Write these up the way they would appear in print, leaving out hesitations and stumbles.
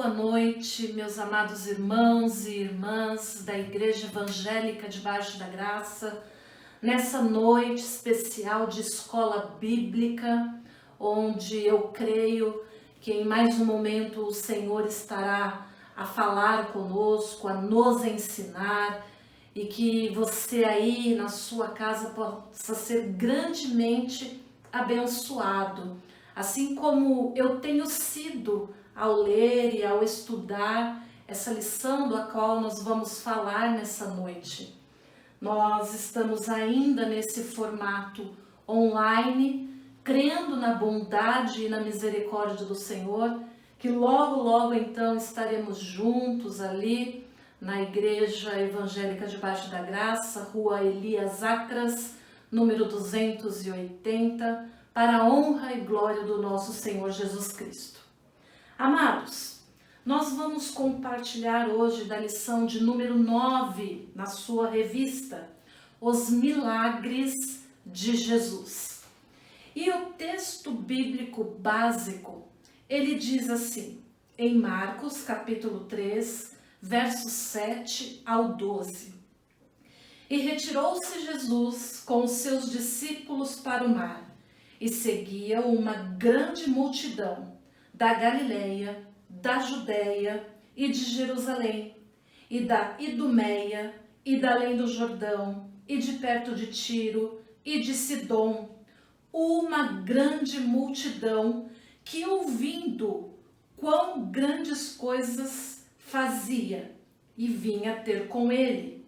boa noite, meus amados irmãos e irmãs da Igreja Evangélica Debaixo da Graça, nessa noite especial de escola bíblica, onde eu creio que em mais um momento o Senhor estará a falar conosco, a nos ensinar, e que você aí na sua casa possa ser grandemente abençoado, assim como eu tenho sido ao ler e ao estudar essa lição da qual nós vamos falar nessa noite. Nós estamos ainda nesse formato online, crendo na bondade e na misericórdia do Senhor, que logo então estaremos juntos ali na Igreja Evangélica Debaixo da Graça, Rua Elias Acras, número 280, para a honra e glória do nosso Senhor Jesus Cristo. Amados, nós vamos compartilhar hoje da lição de número 9 na sua revista, Os Milagres de Jesus. E o texto bíblico básico, ele diz assim, em Marcos capítulo 3, versos 7 ao 12. E retirou-se Jesus com os seus discípulos para o mar, e seguia uma grande multidão da Galileia, da Judéia e de Jerusalém, e da Idumeia, e da além do Jordão, e de perto de Tiro, e de Sidom, uma grande multidão que, ouvindo quão grandes coisas fazia, e vinha ter com ele.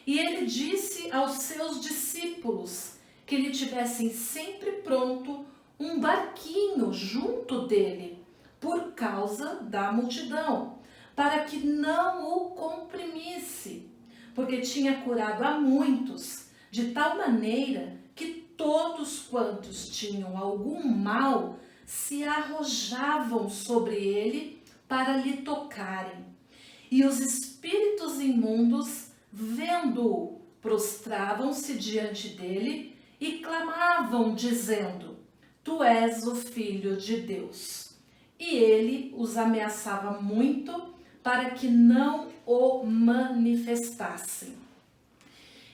E ele disse aos seus discípulos que lhe tivessem sempre pronto um barquinho junto dele, por causa da multidão, para que não o comprimisse, porque tinha curado a muitos, de tal maneira que todos quantos tinham algum mal se arrojavam sobre ele para lhe tocarem. E os espíritos imundos, vendo-o, prostravam-se diante dele e clamavam, dizendo: Tu és o Filho de Deus. E ele os ameaçava muito para que não o manifestassem.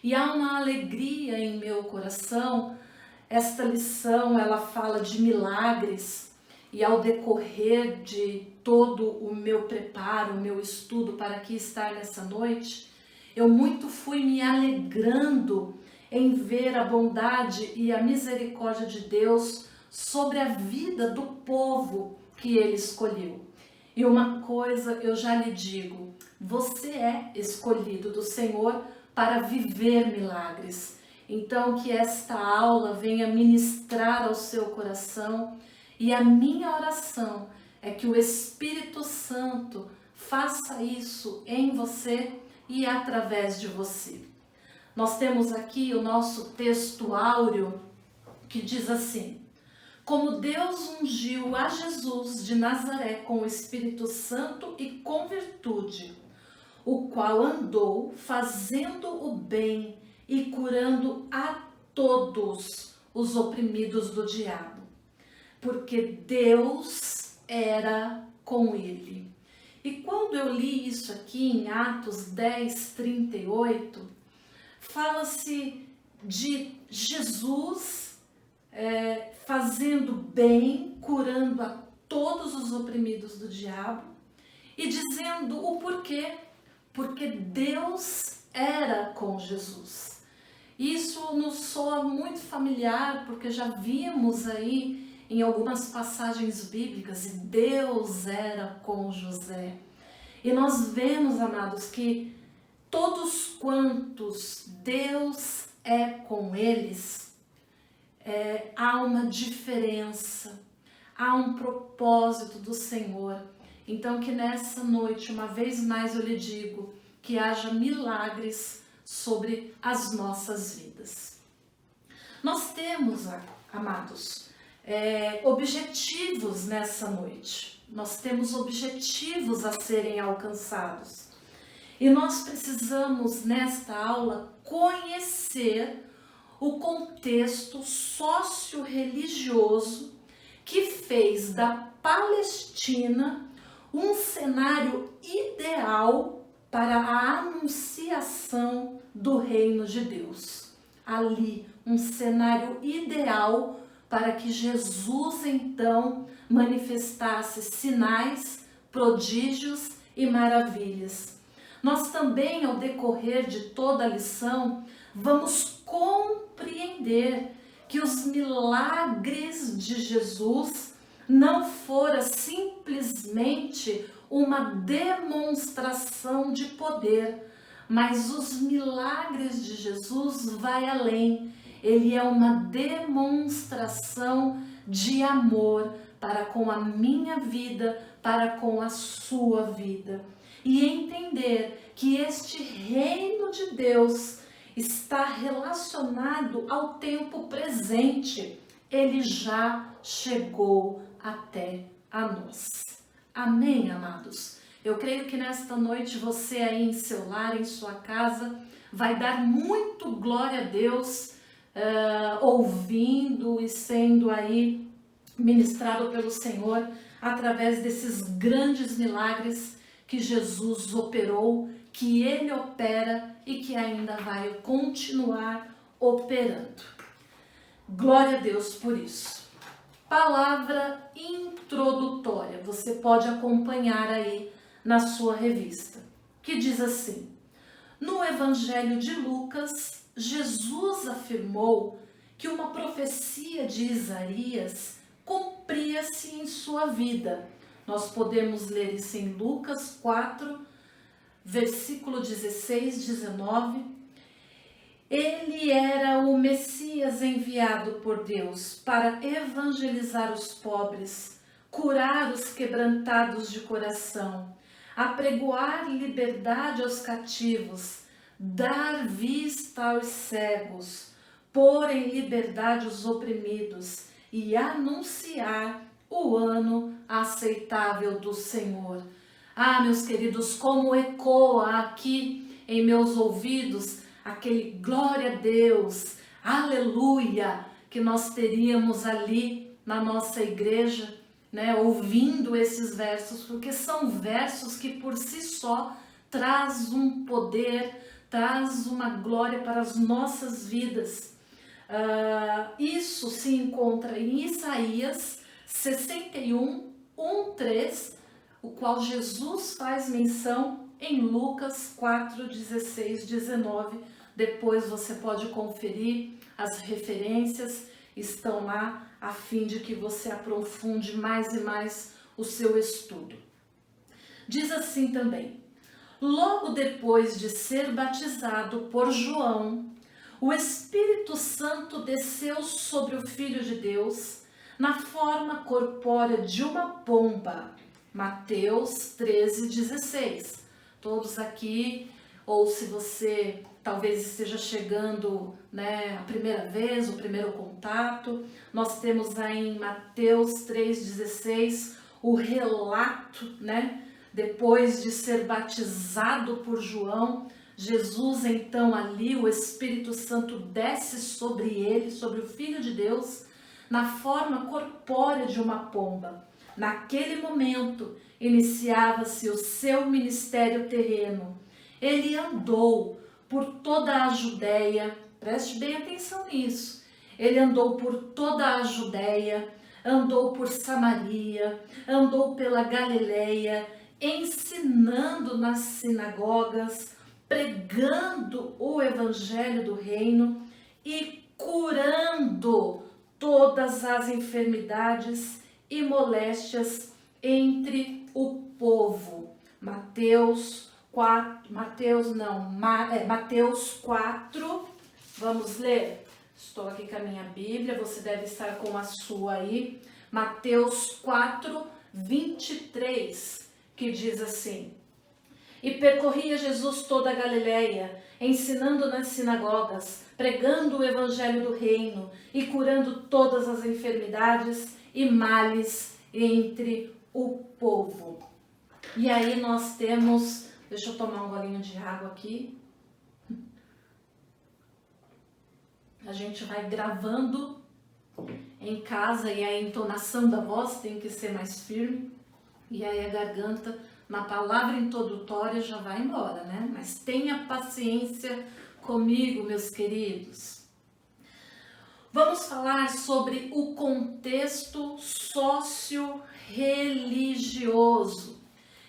E há uma alegria em meu coração. Esta lição, ela fala de milagres, e ao decorrer de todo o meu preparo, o meu estudo para aqui estar nessa noite, eu muito fui me alegrando em ver a bondade e a misericórdia de Deus sobre a vida do povo que ele escolheu. E uma coisa eu já lhe digo, você é escolhido do Senhor para viver milagres. Então que esta aula venha ministrar ao seu coração, e a minha oração é que o Espírito Santo faça isso em você e através de você. Nós temos aqui o nosso texto áureo que diz assim: Como Deus ungiu a Jesus de Nazaré com o Espírito Santo e com virtude, o qual andou fazendo o bem e curando a todos os oprimidos do diabo, porque Deus era com ele. E quando eu li isso aqui em Atos 10, 38, fala-se de Jesus fazendo bem, curando a todos os oprimidos do diabo, e dizendo o porquê. Porque Deus era com Jesus. Isso nos soa muito familiar, porque já vimos aí em algumas passagens bíblicas, e Deus era com José. E nós vemos, amados, que todos quantos Deus é com eles, há uma diferença, há um propósito do Senhor. Então que nessa noite, uma vez mais eu lhe digo, que haja milagres sobre as nossas vidas. Nós temos, amados, objetivos nessa noite. Nós temos objetivos a serem alcançados. E nós precisamos, nesta aula, conhecer o contexto socio-religioso que fez da Palestina um cenário ideal para a anunciação do reino de Deus. Ali, um cenário ideal para que Jesus então manifestasse sinais, prodígios e maravilhas. Nós também, ao decorrer de toda a lição, vamos compreender que os milagres de Jesus não foram simplesmente uma demonstração de poder, mas os milagres de Jesus vai além. Ele é uma demonstração de amor para com a minha vida, para com a sua vida. E entender que este reino de Deus está relacionado ao tempo presente. Ele já chegou até a nós. Amém, amados? Eu creio que nesta noite você aí em seu lar, em sua casa, vai dar muito glória a Deus, ouvindo e sendo aí ministrado pelo Senhor através desses grandes milagres que Jesus operou, que Ele opera e que ainda vai continuar operando. Glória a Deus por isso. Palavra introdutória, você pode acompanhar aí na sua revista, que diz assim: no Evangelho de Lucas, Jesus afirmou que uma profecia de Isaías cumpria-se em sua vida. Nós podemos ler isso em Lucas 4, versículo 16, 19. Ele era o Messias enviado por Deus para evangelizar os pobres, curar os quebrantados de coração, apregoar liberdade aos cativos, dar vista aos cegos, pôr em liberdade os oprimidos e anunciar o ano aceitável do Senhor. Ah, meus queridos, como ecoa aqui em meus ouvidos aquele glória a Deus, aleluia, que nós teríamos ali na nossa igreja, né, ouvindo esses versos, porque são versos que por si só traz um poder, traz uma glória para as nossas vidas. Isso se encontra em Isaías 61, 1, 3, o qual Jesus faz menção em Lucas 4, 16, 19. Depois você pode conferir, as referências estão lá a fim de que você aprofunde mais e mais o seu estudo. Diz assim também: logo depois de ser batizado por João, o Espírito Santo desceu sobre o Filho de Deus na forma corpórea de uma pomba. Mateus 13, 16. Todos aqui, ou se você talvez esteja chegando, né, a primeira vez, o primeiro contato, nós temos aí em Mateus 3,16 o relato, né, depois de ser batizado por João, Jesus então ali, o Espírito Santo desce sobre ele, sobre o Filho de Deus, na forma corpórea de uma pomba. Naquele momento, iniciava-se o seu ministério terreno. Ele andou por toda a Judéia, preste bem atenção nisso, ele andou por toda a Judéia, andou por Samaria, andou pela Galileia, ensinando nas sinagogas, pregando o evangelho do reino e curando todas as enfermidades e moléstias entre o povo. Mateus 4, vamos ler? Estou aqui com a minha Bíblia, você deve estar com a sua aí. Mateus 4, 23, que diz assim: e percorria Jesus toda a Galileia, ensinando nas sinagogas, pregando o evangelho do reino e curando todas as enfermidades e males entre o povo. E aí nós temos, deixa eu tomar um golinho de água aqui. A gente vai gravando em casa e a entonação da voz tem que ser mais firme. e aí a garganta, na palavra introdutória, já vai embora, né? Mas tenha paciência comigo, meus queridos. Vamos falar sobre o contexto socio-religioso.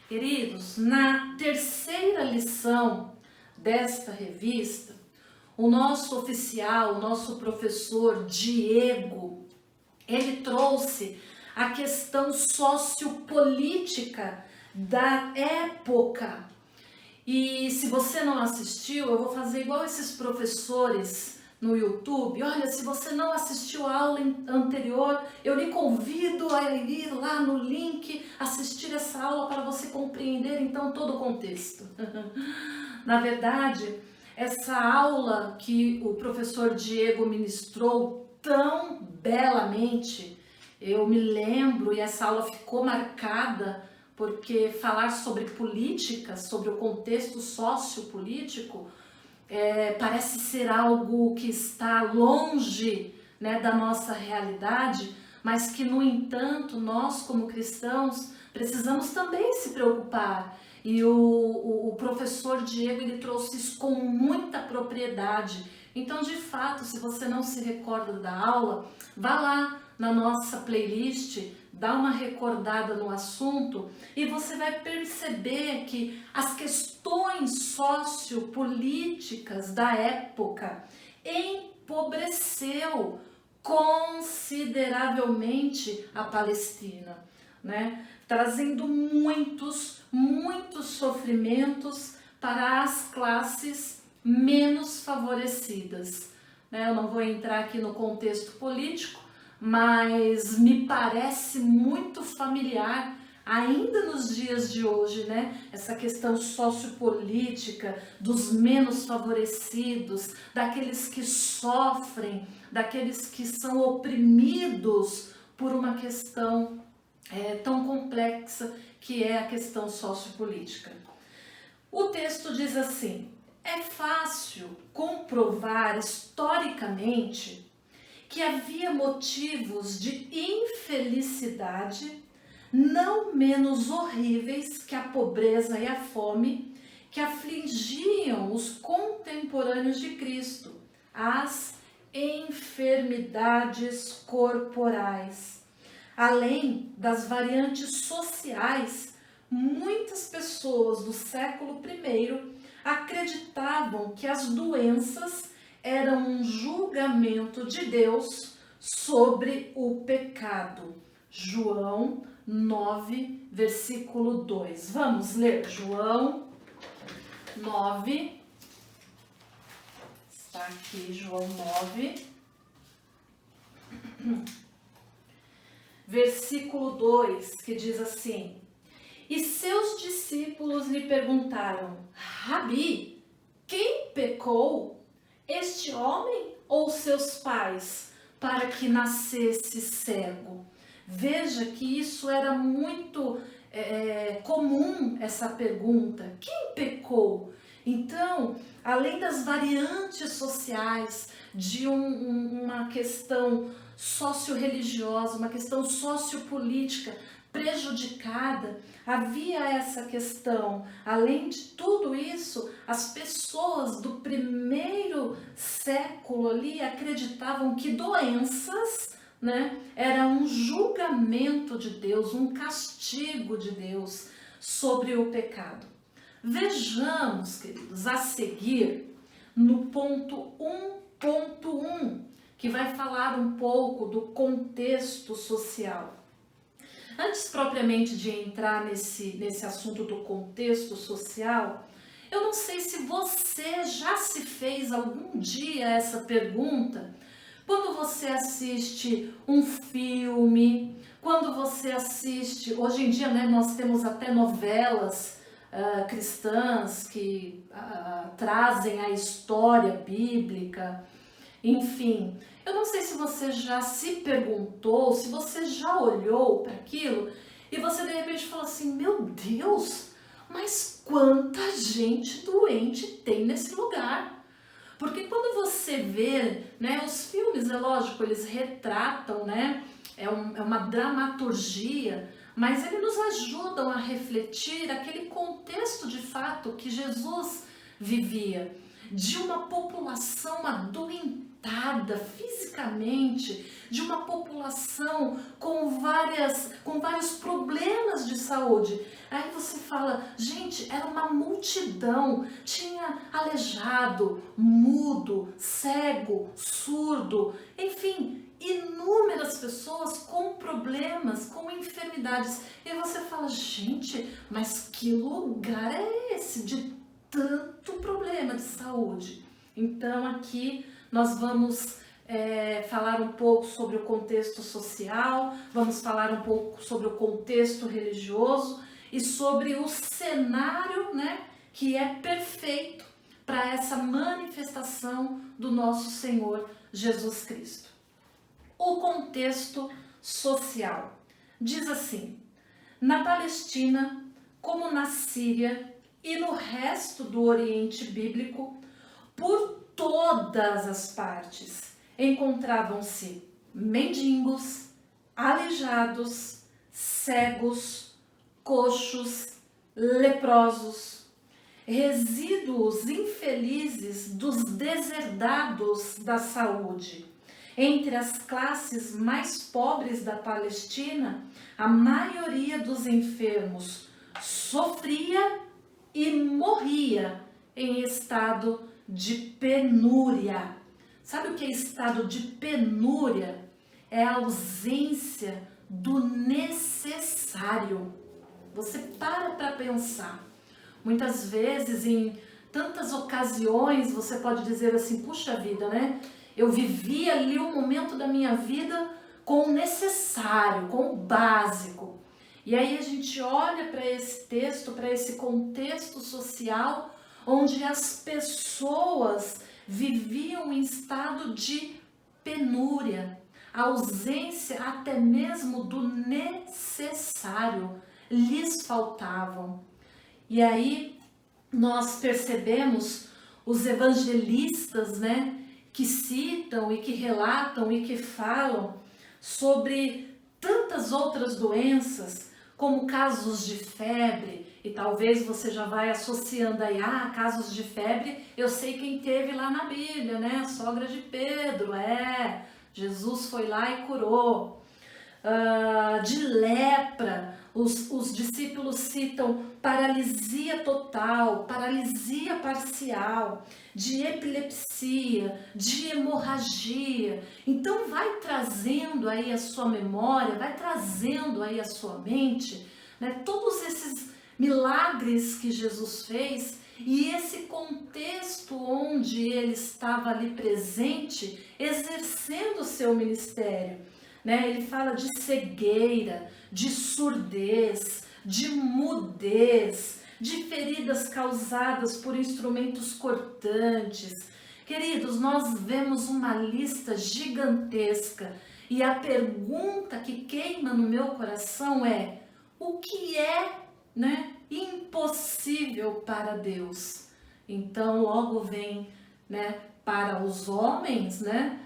Queridos, na terceira lição desta revista, o nosso oficial, o nosso professor Diego, ele trouxe a questão sociopolítica da época. E se você não assistiu, eu vou fazer igual esses professores no YouTube. Olha, se você não assistiu a aula anterior, eu lhe convido a ir lá no link, assistir essa aula para você compreender então todo o contexto. Na verdade, essa aula que o professor Diego ministrou tão belamente, eu me lembro, e essa aula ficou marcada, porque falar sobre política, sobre o contexto sociopolítico, parece ser algo que está longe, né, da nossa realidade, mas que, no entanto, nós como cristãos precisamos também se preocupar. E o professor Diego, ele trouxe isso com muita propriedade. Então, de fato, se você não se recorda da aula, vá lá na nossa playlist, dá uma recordada no assunto e você vai perceber que as questões sociopolíticas da época empobreceu consideravelmente a Palestina, né? Trazendo muitos sofrimentos para as classes menos favorecidas, né? Eu não vou entrar aqui no contexto político, mas me parece muito familiar ainda nos dias de hoje, né? Essa questão sociopolítica dos menos favorecidos, daqueles que sofrem, daqueles que são oprimidos por uma questão tão complexa que é a questão sociopolítica. O texto diz assim: é fácil comprovar historicamente que havia motivos de infelicidade não menos horríveis que a pobreza e a fome que afligiam os contemporâneos de Cristo, as enfermidades corporais. Além das variantes sociais, muitas pessoas do século I acreditavam que as doenças eram um julgamento de Deus sobre o pecado. João 9, versículo 2. Vamos ler João 9. Está aqui João 9. Versículo 2, que diz assim: e seus discípulos lhe perguntaram: Rabi, quem pecou, este homem ou seus pais, para que nascesse cego? Veja que isso era muito comum, essa pergunta: quem pecou? Então, além das variantes sociais, de uma questão socio-religiosa, uma questão sociopolítica prejudicada, havia essa questão. Além de tudo isso, as pessoas do primeiro século ali acreditavam que doenças, né, era um julgamento de Deus, um castigo de Deus sobre o pecado. Vejamos, queridos, a seguir no ponto 1.1, que vai falar um pouco do contexto social. Antes propriamente de entrar nesse assunto do contexto social, eu não sei se você já se fez algum dia essa pergunta. Quando você assiste um filme, quando você assiste, hoje em dia, né, nós temos até novelas cristãs que trazem a história bíblica, enfim. Eu não sei se você já se perguntou, se você já olhou para aquilo e você de repente falou assim: meu Deus, mas quanta gente doente tem nesse lugar. Porque quando você vê, né, os filmes, é lógico, eles retratam, né, é uma dramaturgia, mas eles nos ajudam a refletir aquele contexto de fato que Jesus vivia, de uma população adoentada fisicamente, de uma população com vários problemas de saúde. Aí você fala, gente, era uma multidão, tinha aleijado, mudo, cego, surdo, enfim, inúmeras pessoas com problemas, com enfermidades. E você fala, gente, mas que lugar é esse de tanto problema de saúde? Então aqui nós vamos falar um pouco sobre o contexto social, vamos falar um pouco sobre o contexto religioso e sobre o cenário, né, que é perfeito para essa manifestação do nosso Senhor Jesus Cristo. O contexto social diz assim: na Palestina, como na Síria e no resto do Oriente Bíblico, por todas as partes encontravam-se mendigos, aleijados, cegos, coxos, leprosos, resíduos infelizes dos deserdados da saúde. Entre as classes mais pobres da Palestina, a maioria dos enfermos sofria e morria em estado de penúria. Sabe o que é estado de penúria? É a ausência do necessário. Você para pensar. Muitas vezes, em tantas ocasiões, você pode dizer assim, puxa vida, né? Eu vivi ali um momento da minha vida com o necessário, com o básico. E aí a gente olha para esse texto, para esse contexto social, onde as pessoas viviam em estado de penúria, ausência até mesmo do necessário, lhes faltavam. E aí nós percebemos os evangelistas, né, que citam e que relatam e que falam sobre tantas outras doenças, como casos de febre, e talvez você já vai associando aí, casos de febre, eu sei quem teve lá na Bíblia, né? A sogra de Pedro, Jesus foi lá e curou. De lepra, os discípulos citam paralisia total, paralisia parcial, de epilepsia, de hemorragia. Então vai trazendo aí a sua memória, vai trazendo aí a sua mente, né, todos esses milagres que Jesus fez e esse contexto onde ele estava ali presente, exercendo o seu ministério. Né? Ele fala de cegueira, de surdez, de mudez, de feridas causadas por instrumentos cortantes. Queridos, nós vemos uma lista gigantesca e a pergunta que queima no meu coração é: o que é, né, impossível para Deus? Então logo vem, né, para os homens, né,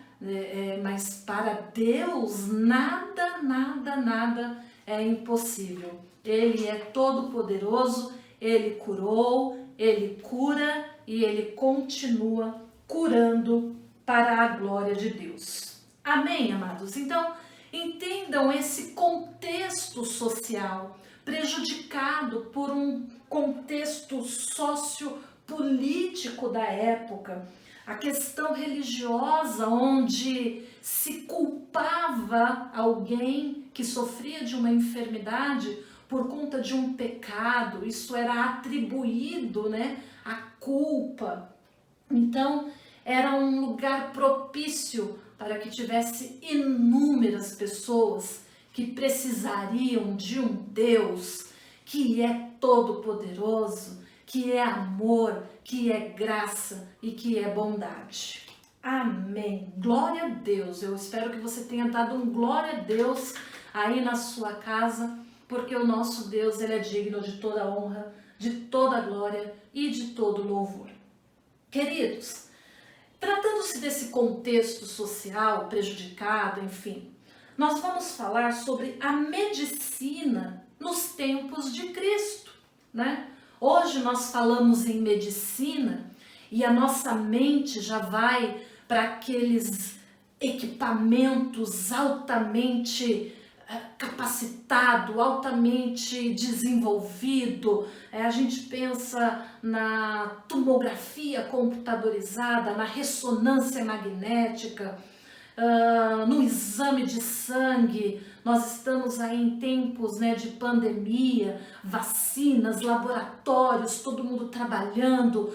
mas para Deus nada, nada, nada é impossível. Ele é todo poderoso, ele curou, ele cura e ele continua curando para a glória de Deus. Amém, amados? Então, entendam esse contexto social prejudicado por um contexto sociopolítico da época, a questão religiosa onde se culpava alguém que sofria de uma enfermidade por conta de um pecado, isso era atribuído, né, a culpa. Então, era um lugar propício para que tivesse inúmeras pessoas que precisariam de um Deus que é todo-poderoso, que é amor, que é graça e que é bondade. Amém. Glória a Deus. Eu espero que você tenha dado um glória a Deus aí na sua casa, porque o nosso Deus, ele é digno de toda honra, de toda glória e de todo louvor. Queridos, tratando-se desse contexto social prejudicado, enfim, nós vamos falar sobre a medicina nos tempos de Cristo, né? Hoje nós falamos em medicina e a nossa mente já vai para aqueles equipamentos altamente capacitado, altamente desenvolvido. A gente pensa na tomografia computadorizada, na ressonância magnética, no exame de sangue. Nós estamos aí em tempos, né, de pandemia, vacinas, laboratórios, todo mundo trabalhando,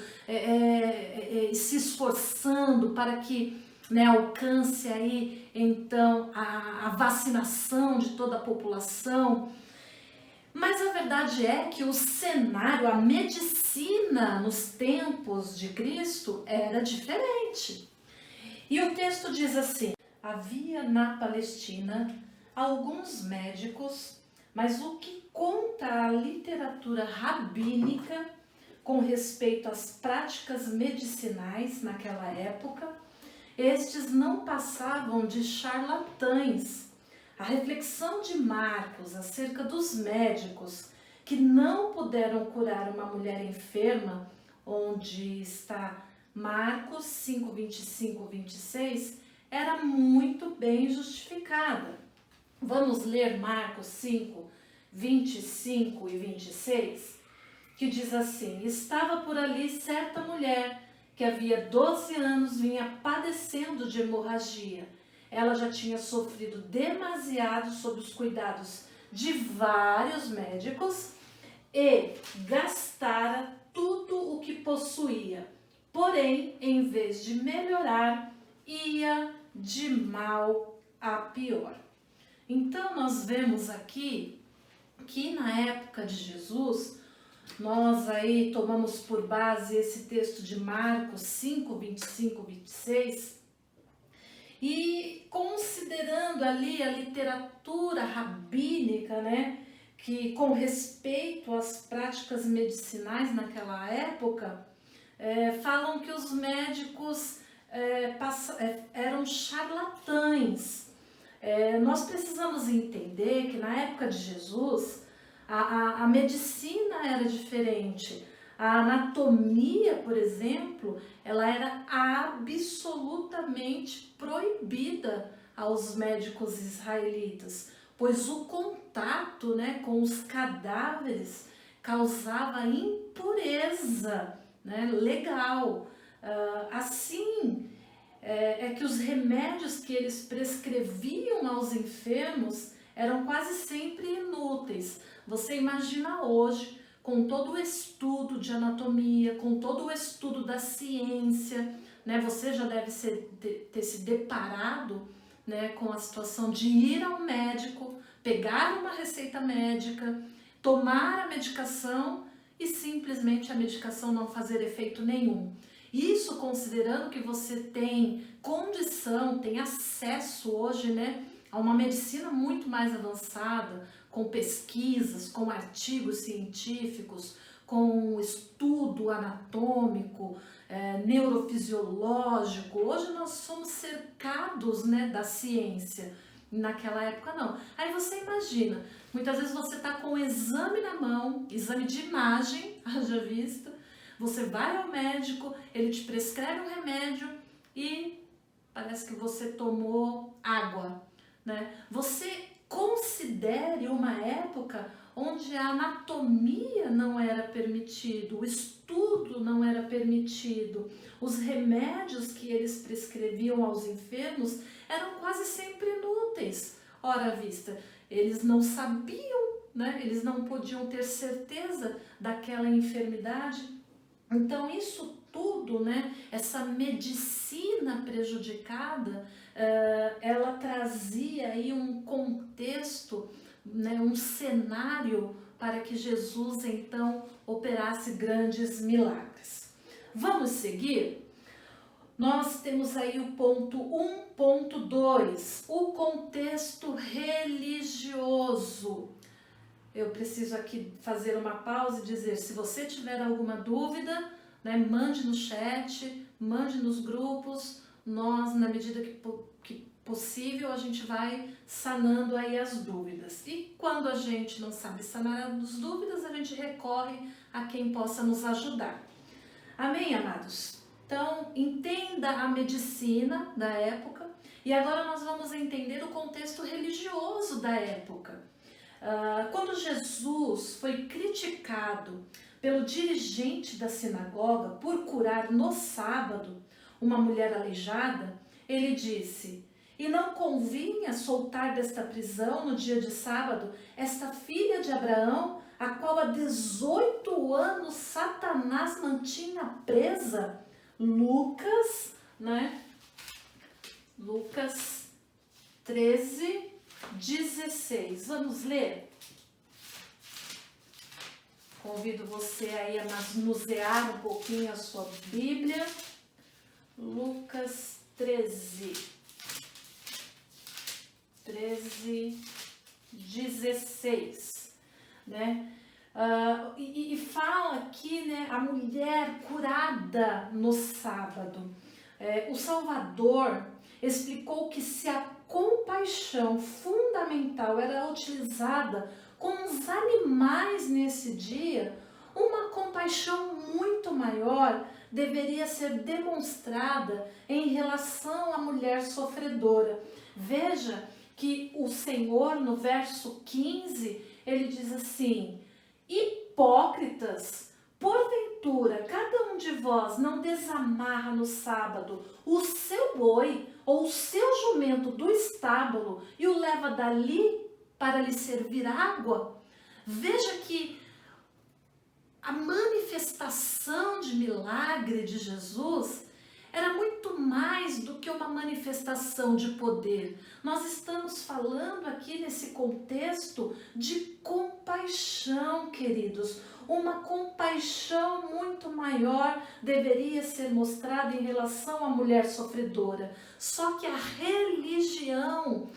se esforçando para que, né, alcance aí então a vacinação de toda a população. Mas a verdade é que o cenário, a medicina nos tempos de Cristo era diferente. E o texto diz assim: havia na Palestina alguns médicos, mas o que conta a literatura rabínica com respeito às práticas medicinais naquela época, estes não passavam de charlatães. A reflexão de Marcos acerca dos médicos que não puderam curar uma mulher enferma, onde está Marcos 5, 25, 26, era muito bem justificada. Vamos ler Marcos 5, 25 e 26, que diz assim: estava por ali certa mulher que havia 12 anos vinha padecendo de hemorragia. Ela já tinha sofrido demasiado sob os cuidados de vários médicos e gastara tudo o que possuía. Porém, em vez de melhorar, ia de mal a pior. Então, nós vemos aqui que na época de Jesus, nós aí tomamos por base esse texto de Marcos 5, 25, 26, e considerando ali a literatura rabínica, né, que com respeito às práticas medicinais naquela época, falam que os médicos eram charlatães. Nós precisamos entender que na época de Jesus, a medicina era diferente. A anatomia, por exemplo, ela era absolutamente proibida aos médicos israelitas, pois o contato, né, com os cadáveres causava impureza, né, legal. Assim, é que os remédios que eles prescreviam aos enfermos eram quase sempre inúteis. Você imagina hoje, com todo o estudo de anatomia, com todo o estudo da ciência, né? Você já deve ter se deparado, né, com a situação de ir ao médico, pegar uma receita médica, tomar a medicação e simplesmente a medicação não fazer efeito nenhum. Isso considerando que você tem condição, tem acesso hoje, né, a uma medicina muito mais avançada, com pesquisas, com artigos científicos, com estudo anatômico, neurofisiológico. Hoje nós somos cercados, né, da ciência. Naquela época não. Aí você imagina, muitas vezes você está com um exame na mão, exame de imagem, haja vista, você vai ao médico, ele te prescreve um remédio e parece que você tomou água, né? Você considere uma época onde a anatomia não era permitido, o estudo não era permitido, os remédios que eles prescreviam aos enfermos eram quase sempre inúteis. Ora à vista, eles não sabiam, né? Eles não podiam ter certeza daquela enfermidade. Então isso tudo, né, essa medicina prejudicada, ela trazia aí um contexto, né, um cenário para que Jesus então operasse grandes milagres. Vamos seguir? Nós temos aí o ponto 1.2, o contexto religioso. Eu preciso aqui fazer uma pausa e dizer, se você tiver alguma dúvida, né, mande no chat, mande nos grupos, nós, na medida que possível, a gente vai sanando aí as dúvidas. E quando a gente não sabe sanar as dúvidas, a gente recorre a quem possa nos ajudar. Amém, amados? Então, entenda a medicina da época e agora nós vamos entender o contexto religioso da época. Quando Jesus foi criticado pelo dirigente da sinagoga por curar no sábado uma mulher aleijada, ele disse: "E não convinha soltar desta prisão no dia de sábado esta filha de Abraão, a qual há 18 anos Satanás mantinha presa?" Lucas, Lucas 13, 16. Vamos ler? Convido você aí a manusear um pouquinho a sua Bíblia. Lucas 13, 16, né? E fala aqui, né, a mulher curada no sábado. O Salvador explicou que se a compaixão fundamental era utilizada com os animais nesse dia, uma compaixão muito maior deveria ser demonstrada em relação à mulher sofredora. Veja que o Senhor, no verso 15, ele diz assim: "Hipócritas, porventura cada um de vós não desamarra no sábado o seu boi ou o seu jumento do estábulo e o leva dali para lhe servir água?" Veja que a manifestação de milagre de Jesus era muito mais do que uma manifestação de poder. Nós estamos falando aqui nesse contexto de compaixão, queridos. Uma compaixão muito maior deveria ser mostrada em relação à mulher sofredora. Só que a religião,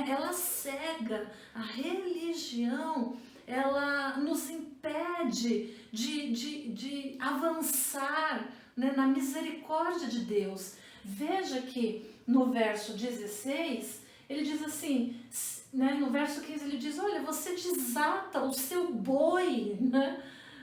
ela cega. A religião, ela nos impede de avançar, na misericórdia de Deus. Veja que no verso 16, ele diz assim, no verso 15 ele diz: "Olha, você desata o seu boi,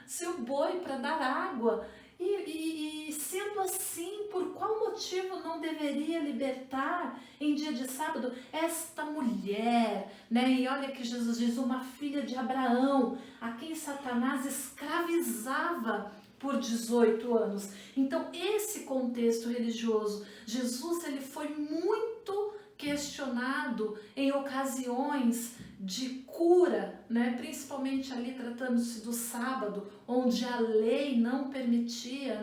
seu boi para dar água, e sendo assim, por qual motivo não deveria libertar em dia de sábado esta mulher?" E olha que Jesus diz: "Uma filha de Abraão, a quem Satanás escravizava por 18 anos. Então, esse contexto religioso, Jesus ele foi muito questionado em ocasiões de cura, principalmente ali tratando-se do sábado, onde a lei não permitia,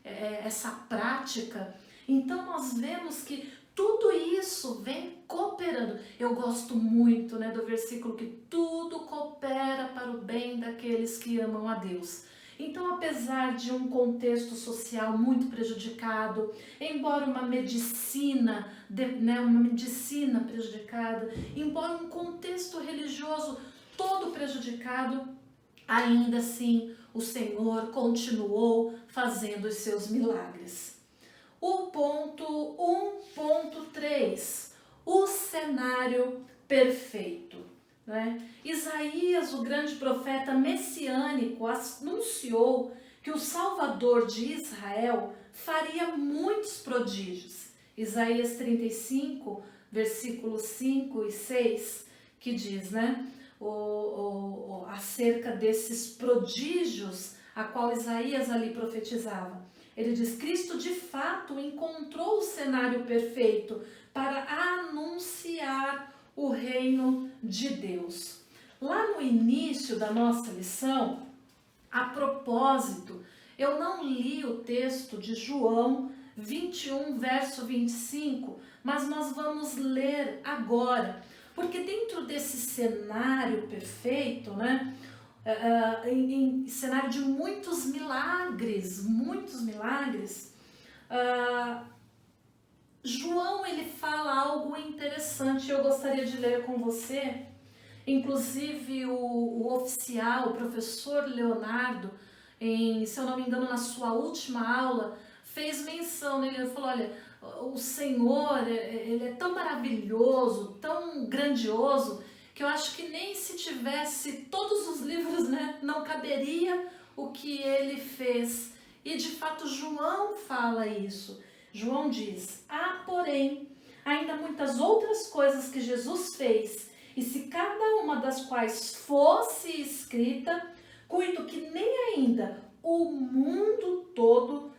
essa prática. Então, nós vemos que tudo isso vem cooperando. Eu gosto muito, do versículo que tudo coopera para o bem daqueles que amam a Deus. Então, apesar de um contexto social muito prejudicado, embora uma medicina prejudicada, embora um contexto religioso todo prejudicado, ainda assim o Senhor continuou fazendo os seus milagres. O ponto 1.3, o cenário perfeito. Isaías, o grande profeta messiânico, anunciou que o Salvador de Israel faria muitos prodígios. Isaías 35, versículos 5 e 6, que diz, acerca desses prodígios a qual Isaías ali profetizava. Ele diz: "Cristo de fato encontrou o cenário perfeito para anunciar o reino de Deus." Lá no início da nossa lição, a propósito, eu não li o texto de João 21, verso 25, mas nós vamos ler agora, porque dentro desse cenário perfeito, em cenário de muitos milagres, João ele fala algo interessante. Eu gostaria de ler com você. Inclusive o oficial, o professor Leonardo, se eu não me engano, na sua última aula, fez menção, né? Ele falou, olha, o Senhor, ele é tão maravilhoso, tão grandioso, que eu acho que nem se tivesse todos os livros, né, não caberia o que ele fez. E de fato João fala isso. João diz, porém, ainda muitas outras coisas que Jesus fez, e se cada uma das quais fosse escrita, cuido que nem ainda o mundo todo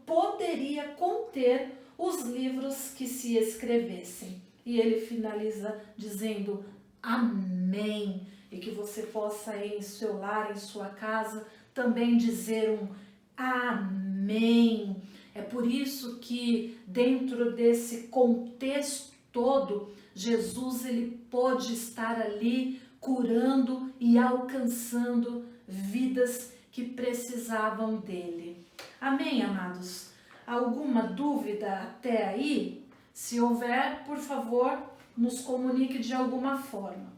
poderia conter os livros que se escrevessem. E ele finaliza dizendo, amém. E que você possa em seu lar, em sua casa, também dizer um amém. É por isso que dentro desse contexto todo, Jesus ele pôde estar ali curando e alcançando vidas que precisavam dele. Amém, amados? Alguma dúvida até aí? Se houver, por favor, nos comunique de alguma forma.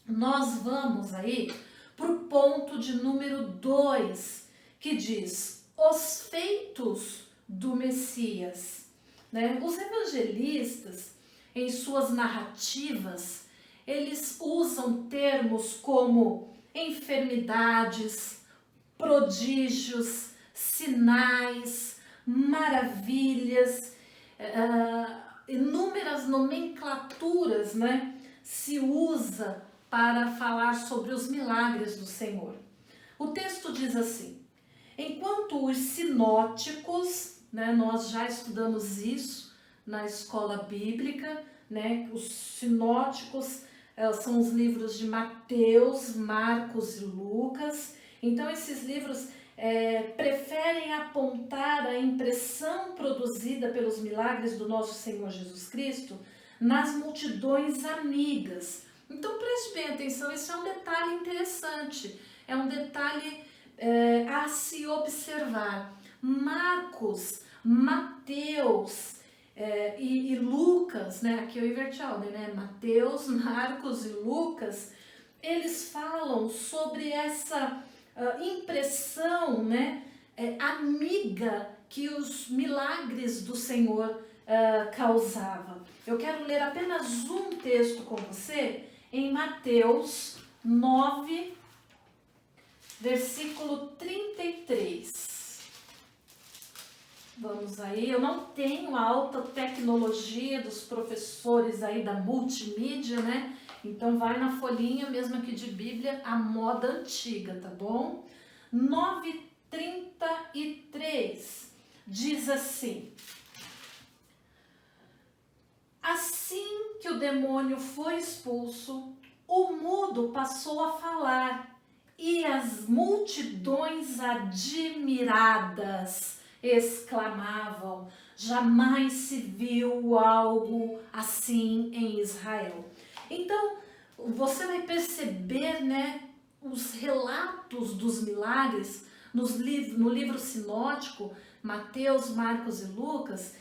Nós vamos aí para o ponto de número 2, que diz os feitos do Messias. Né? Os evangelistas, em suas narrativas, eles usam termos como enfermidades, prodígios, sinais, maravilhas, inúmeras nomenclaturas, né, se usa para falar sobre os milagres do Senhor. O texto diz assim, enquanto os sinóticos, né, nós já estudamos isso na escola bíblica, né, os sinóticos são os livros de Mateus, Marcos e Lucas. Então esses livros preferem apontar a impressão produzida pelos milagres do nosso Senhor Jesus Cristo nas multidões amigas. Então preste bem atenção, isso é um detalhe interessante, é um detalhe a se observar. Marcos, Mateus e Lucas, né? Aqui eu inverti a ordem, né? Mateus, Marcos e Lucas, eles falam sobre essa impressão, né, amiga que os milagres do Senhor causavam. Eu quero ler apenas um texto com você em Mateus 9, versículo 33. Vamos aí, eu não tenho a alta tecnologia dos professores aí da multimídia, né? Então vai na folhinha mesmo aqui de Bíblia, a moda antiga, tá bom? 9:33 diz assim: assim que o demônio foi expulso, o mudo passou a falar e as multidões admiradas exclamavam, jamais se viu algo assim em Israel. Então, você vai perceber, né, os relatos dos milagres no livro sinótico, Mateus, Marcos e Lucas,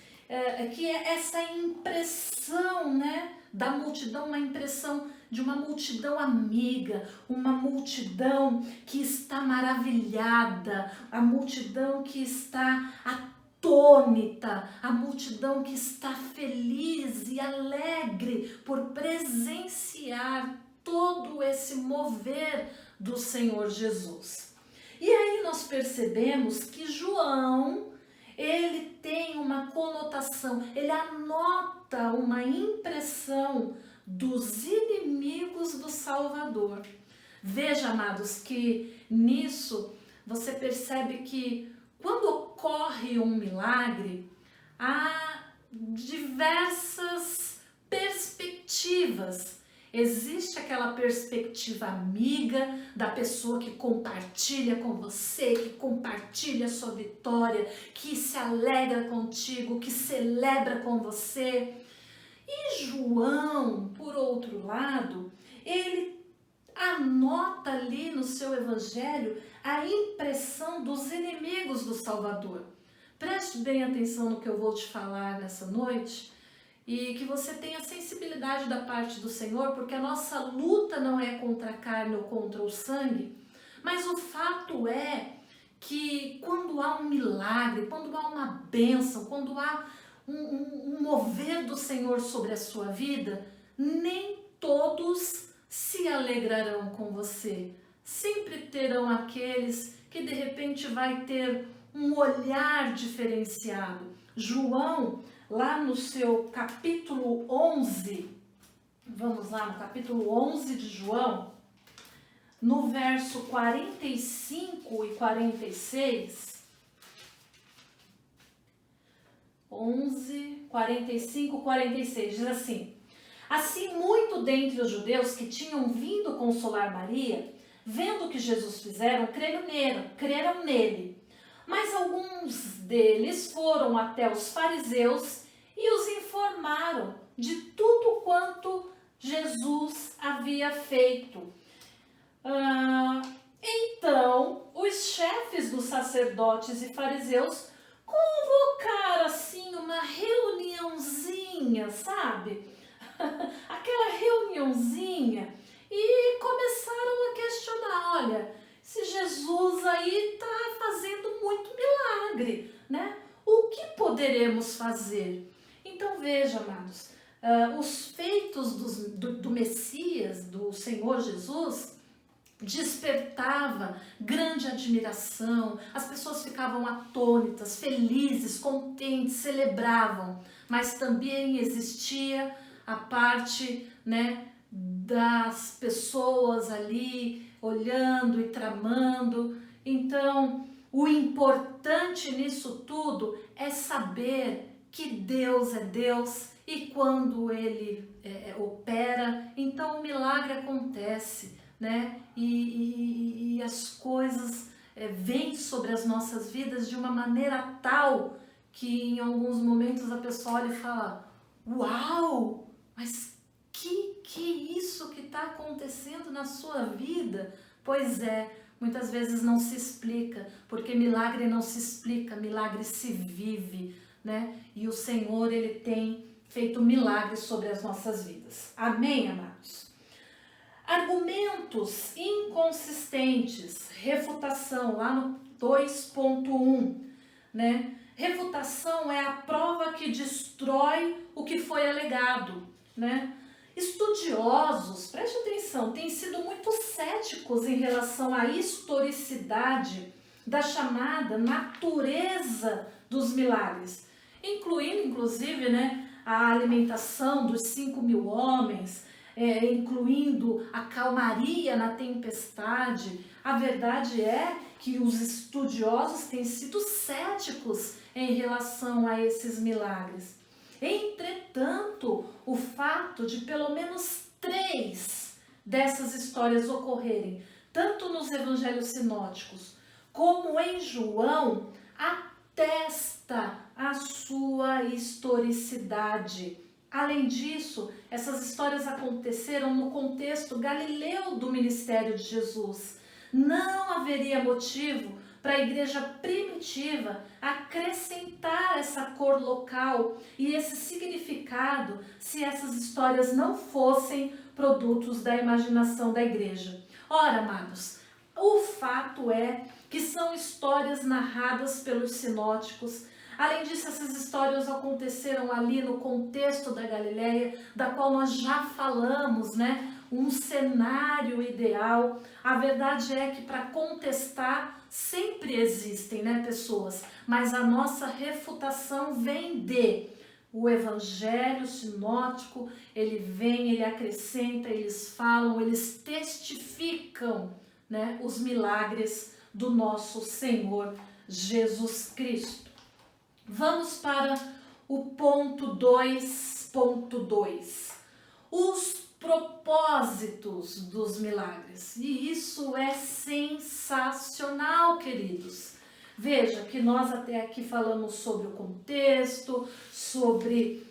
que é essa impressão, né, da multidão, uma impressão de uma multidão amiga, uma multidão que está maravilhada, a multidão que está atônita, a multidão que está feliz e alegre por presenciar todo esse mover do Senhor Jesus. E aí nós percebemos que João, ele tem uma conotação, ele anota uma impressão dos inimigos do Salvador. Veja, amados, que nisso você percebe que quando ocorre um milagre, há diversas perspectivas. Existe aquela perspectiva amiga da pessoa que compartilha com você, que compartilha a sua vitória, que se alegra contigo, que celebra com você. E João, por outro lado, ele anota ali no seu evangelho a impressão dos inimigos do Salvador. Preste bem atenção no que eu vou te falar nessa noite e que você tenha sensibilidade da parte do Senhor, porque a nossa luta não é contra a carne ou contra o sangue, mas o fato é que quando há um milagre, quando há uma bênção, quando há um mover do Senhor sobre a sua vida, nem todos se alegrarão com você. Sempre terão aqueles que de repente vai ter um olhar diferenciado. João, lá no seu capítulo 11, vamos lá no capítulo 11 de João, no verso 45 e 46, 11, 45, 46, diz assim: assim, muito dentre os judeus que tinham vindo consolar Maria, vendo o que Jesus fizeram, creram nele. Mas alguns deles foram até os fariseus e os informaram de tudo quanto Jesus havia feito. Então, os chefes dos sacerdotes e fariseus convocaram assim uma reuniãozinha, sabe? Aquela reuniãozinha, e começaram a questionar: olha, se Jesus aí está fazendo muito milagre, né? O que poderemos fazer? Então veja, amados, os feitos do Messias, do Senhor Jesus, despertava grande admiração, as pessoas ficavam atônitas, felizes, contentes, celebravam, mas também existia a parte, né, das pessoas ali olhando e tramando. Então, o importante nisso tudo é saber que Deus é Deus e quando Ele opera, então o milagre acontece, né? E as coisas vêm sobre as nossas vidas de uma maneira tal que em alguns momentos a pessoa olha e fala: uau, mas que é isso que está acontecendo na sua vida? Pois é, muitas vezes não se explica, porque milagre não se explica, milagre se vive, né? E o Senhor, Ele tem feito milagres sobre as nossas vidas. Amém, amados? Argumentos inconsistentes, refutação, lá no 2.1, né? Refutação é a prova que destrói o que foi alegado, né? Estudiosos, preste atenção, têm sido muito céticos em relação à historicidade da chamada natureza dos milagres, incluindo, inclusive, né, a alimentação dos 5.000 homens, incluindo a calmaria na tempestade. A verdade é que os estudiosos têm sido céticos em relação a esses milagres. Entretanto, o fato de pelo menos 3 dessas histórias ocorrerem, tanto nos evangelhos sinóticos como em João, atesta a sua historicidade. Além disso, essas histórias aconteceram no contexto galileu do ministério de Jesus. Não haveria motivo para a igreja primitiva acrescentar essa cor local e esse significado se essas histórias não fossem produtos da imaginação da igreja. Ora, amados, o fato é que são histórias narradas pelos sinóticos. Além disso, essas histórias aconteceram ali no contexto da Galileia, da qual nós já falamos, né? Um cenário ideal. A verdade é que para contestar sempre existem, né, pessoas, mas a nossa refutação vem o evangelho sinótico, ele vem, ele acrescenta, eles falam, eles testificam, né, os milagres do nosso Senhor Jesus Cristo. Vamos para o ponto 2.2. Os propósitos dos milagres. E isso é sensacional, queridos. Veja que nós até aqui falamos sobre o contexto, sobre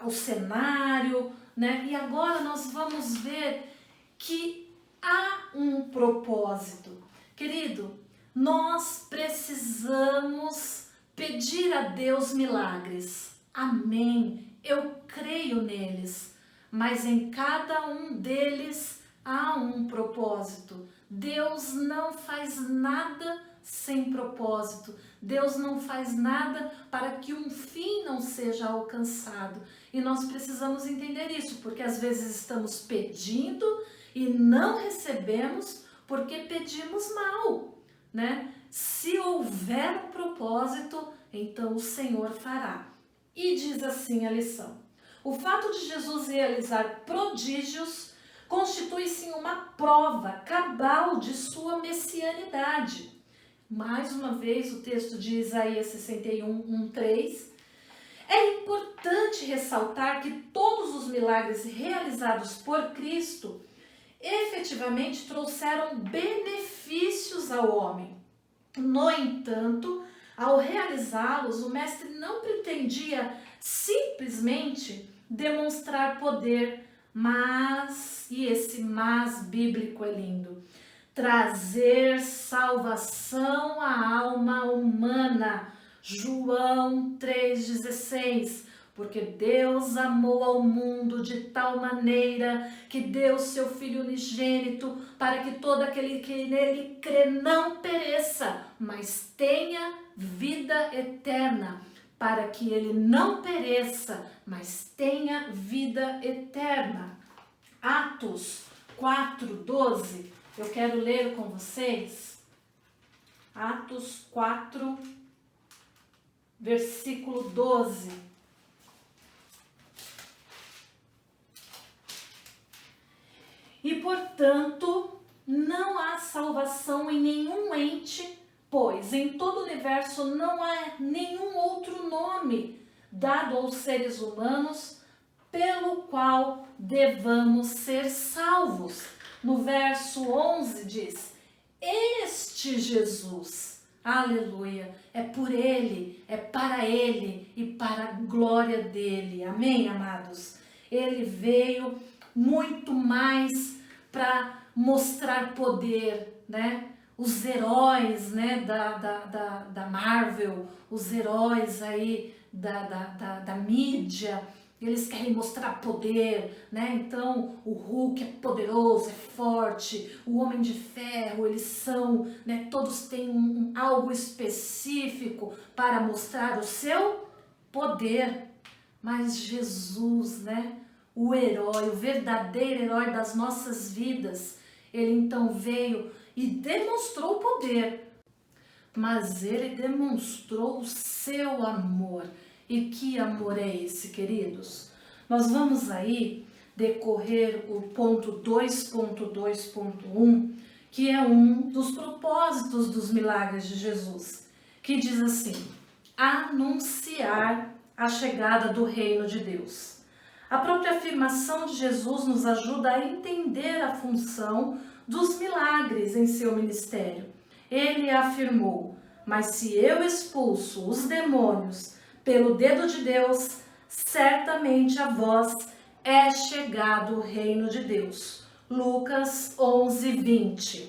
o cenário, né? E agora nós vamos ver que há um propósito. Querido, nós precisamos pedir a Deus milagres. Amém. Eu creio neles. Mas em cada um deles há um propósito. Deus não faz nada sem propósito. Deus não faz nada para que um fim não seja alcançado. E nós precisamos entender isso, porque às vezes estamos pedindo e não recebemos porque pedimos mal, né? Se houver um propósito, então o Senhor fará. E diz assim a lição: o fato de Jesus realizar prodígios constitui-se uma prova cabal de sua messianidade. Mais uma vez, o texto de Isaías 61:3. É importante ressaltar que todos os milagres realizados por Cristo efetivamente trouxeram benefícios ao homem. No entanto, ao realizá-los, o mestre não pretendia simplesmente demonstrar poder, mas, e esse mas bíblico é lindo, trazer salvação à alma humana. João 3,16. Porque Deus amou ao mundo de tal maneira que deu seu Filho unigênito para que todo aquele que nele crê não pereça, mas tenha vida eterna. Para que ele não pereça, mas tenha vida eterna. Atos 4:12. Eu quero ler com vocês. Atos 4, versículo 12. E, portanto, não há salvação em nenhum ente, pois em todo o universo não há nenhum outro nome dado aos seres humanos pelo qual devamos ser salvos. No verso 11 diz: este Jesus, aleluia, é por ele, é para ele e para a glória dele. Amém, amados? Ele veio muito mais para mostrar poder, né? Os heróis, né, da Marvel, os heróis aí da mídia, eles querem mostrar poder, né? Então o Hulk é poderoso, é forte, o Homem de Ferro, eles são, né? Todos têm algo específico para mostrar o seu poder. Mas Jesus, né? O herói, o verdadeiro herói das nossas vidas, ele então veio e demonstrou o poder, mas ele demonstrou o seu amor. E que amor é esse, queridos? Nós vamos aí decorrer o ponto 2.2.1, que é um dos propósitos dos milagres de Jesus, que diz assim: anunciar a chegada do reino de Deus. A própria afirmação de Jesus nos ajuda a entender a função dos milagres em seu ministério. Ele afirmou: mas se eu expulso os demônios pelo dedo de Deus, certamente a vós é chegado o reino de Deus. Lucas 11:20.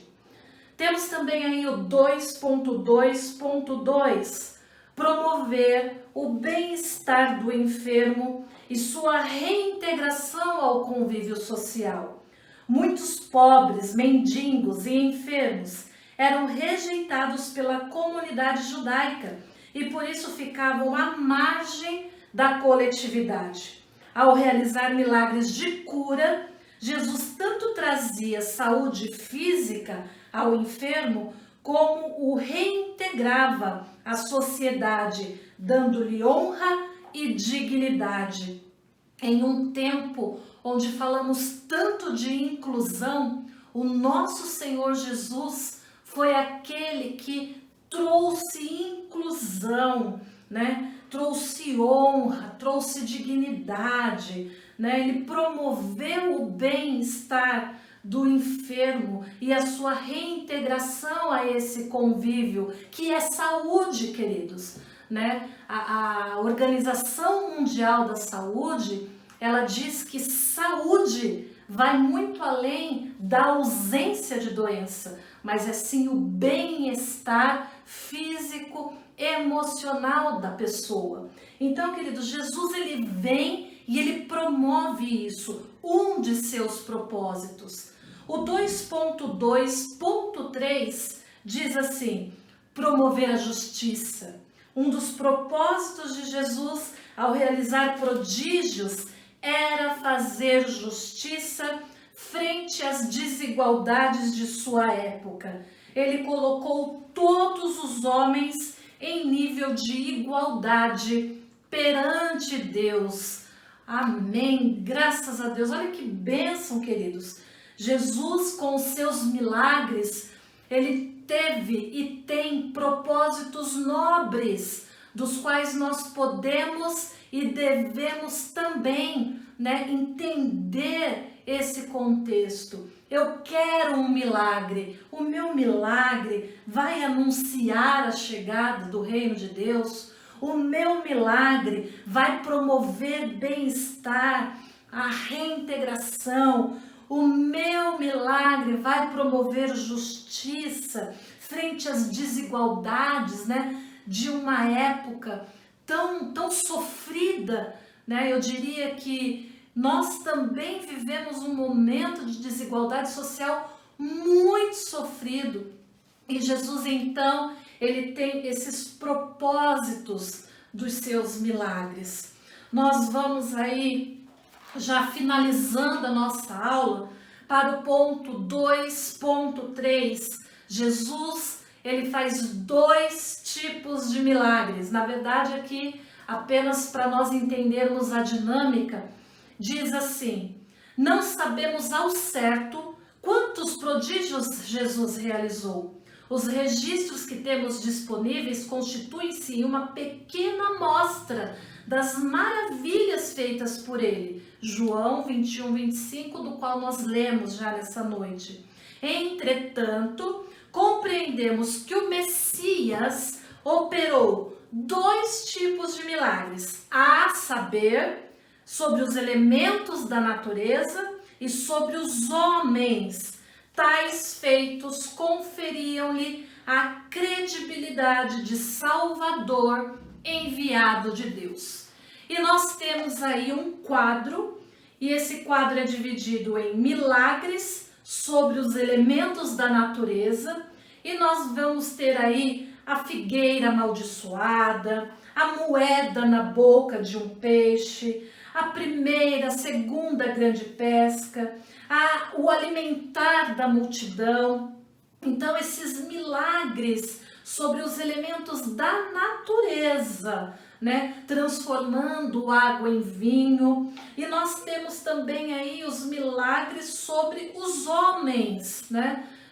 Temos também aí o 2.2.2, promover o bem-estar do enfermo e sua reintegração ao convívio social. Muitos pobres, mendigos e enfermos eram rejeitados pela comunidade judaica e por isso ficavam à margem da coletividade. Ao realizar milagres de cura, Jesus tanto trazia saúde física ao enfermo, como o reintegrava à sociedade, dando-lhe honra e dignidade. Em um tempo onde falamos tanto de inclusão, o nosso Senhor Jesus foi aquele que trouxe inclusão, né? Trouxe honra, trouxe dignidade, né? Ele promoveu o bem-estar do enfermo e a sua reintegração a esse convívio, que é saúde, queridos, né? A Organização Mundial da Saúde, ela diz que saúde vai muito além da ausência de doença, mas é sim o bem-estar físico, emocional da pessoa. Então, queridos, Jesus ele vem e ele promove isso, um de seus propósitos. O 2.2.3 diz assim: promover a justiça. Um dos propósitos de Jesus ao realizar prodígios era fazer justiça frente às desigualdades de sua época. Ele colocou todos os homens em nível de igualdade perante Deus. Amém. Graças a Deus. Olha que bênção, queridos. Jesus, com os seus milagres, ele teve e tem propósitos nobres, dos quais nós podemos e devemos também, entender esse contexto. Eu quero um milagre. O meu milagre vai anunciar a chegada do reino de Deus. O meu milagre vai promover bem-estar, a reintegração. O meu milagre vai promover justiça frente às desigualdades, de uma época tão sofrida, Eu diria que nós também vivemos um momento de desigualdade social muito sofrido. E Jesus, então, ele tem esses propósitos dos seus milagres. Nós vamos aí, já finalizando a nossa aula, para o ponto 2.3. Jesus, ele faz 2 tipos de milagres. Na verdade, aqui, apenas para nós entendermos a dinâmica, diz assim: não sabemos ao certo quantos prodígios Jesus realizou. Os registros que temos disponíveis constituem-se em uma pequena amostra das maravilhas feitas por ele. João 21, 25, do qual nós lemos já nessa noite. Entretanto, compreendemos que o Messias operou 2 tipos de milagres, a saber, sobre os elementos da natureza e sobre os homens. Tais feitos conferiam-lhe a credibilidade de Salvador enviado de Deus. E nós temos aí um quadro, e esse quadro é dividido em milagres sobre os elementos da natureza, e nós vamos ter aí a figueira amaldiçoada, a moeda na boca de um peixe, a primeira, a segunda grande pesca, o alimentar da multidão. Então, esses milagres sobre os elementos da natureza, transformando água em vinho. E nós temos também aí os milagres sobre os homens,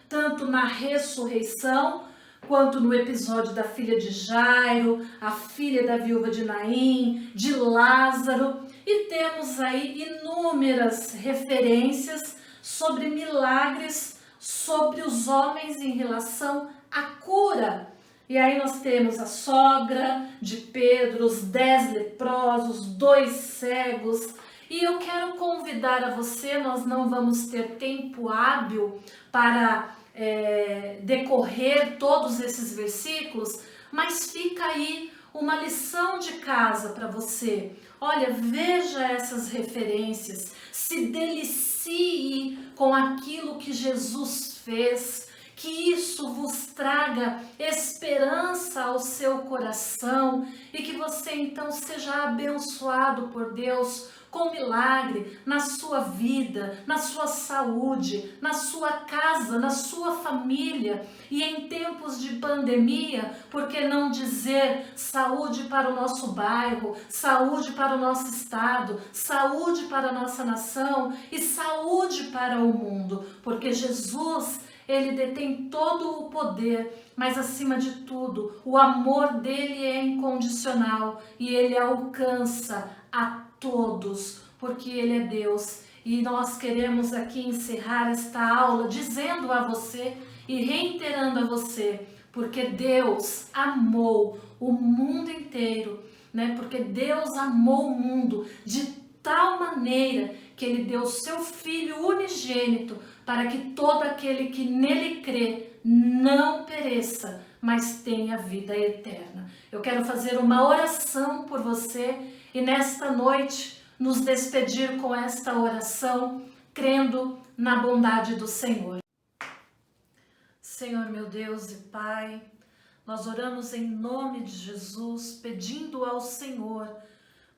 tanto na ressurreição, quanto no episódio da filha de Jairo, a filha da viúva de Naim, de Lázaro. E temos aí inúmeras referências sobre milagres sobre os homens em relação à cura. E aí nós temos a sogra de Pedro, os 10 leprosos, 2 cegos. E eu quero convidar a você, nós não vamos ter tempo hábil para decorrer todos esses versículos, mas fica aí uma lição de casa para você. Olha, veja essas referências, se delicie com aquilo que Jesus fez, que isso vos traga esperança ao seu coração e que você então seja abençoado por Deus com milagre na sua vida, na sua saúde, na sua casa, na sua família. E em tempos de pandemia, por que não dizer saúde para o nosso bairro, saúde para o nosso estado, saúde para a nossa nação e saúde para o mundo, porque Jesus, ele detém todo o poder, mas acima de tudo, o amor dele é incondicional e ele alcança a todos, porque ele é Deus. E nós queremos aqui encerrar esta aula dizendo a você e reiterando a você, porque Deus amou o mundo inteiro, Porque Deus amou o mundo de tal maneira que ele deu o seu Filho unigênito para que todo aquele que nele crê não pereça, mas tenha vida eterna. Eu quero fazer uma oração por você e nesta noite nos despedir com esta oração, crendo na bondade do Senhor. Senhor meu Deus e Pai, Nós oramos em nome de Jesus, pedindo ao Senhor,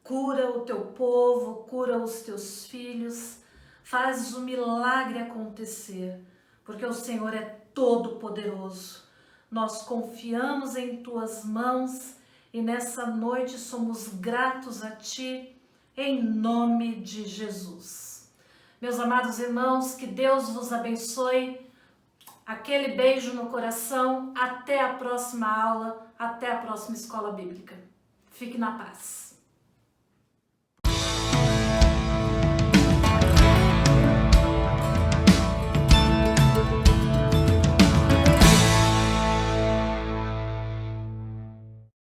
cura o teu povo, cura os teus filhos, faz o milagre acontecer, porque o Senhor é todo poderoso. Nós confiamos em tuas mãos e nessa noite somos gratos a ti, em nome de Jesus. Meus amados irmãos, que Deus vos abençoe. Aquele beijo no coração. Até a próxima aula, até a próxima escola bíblica. Fique na paz.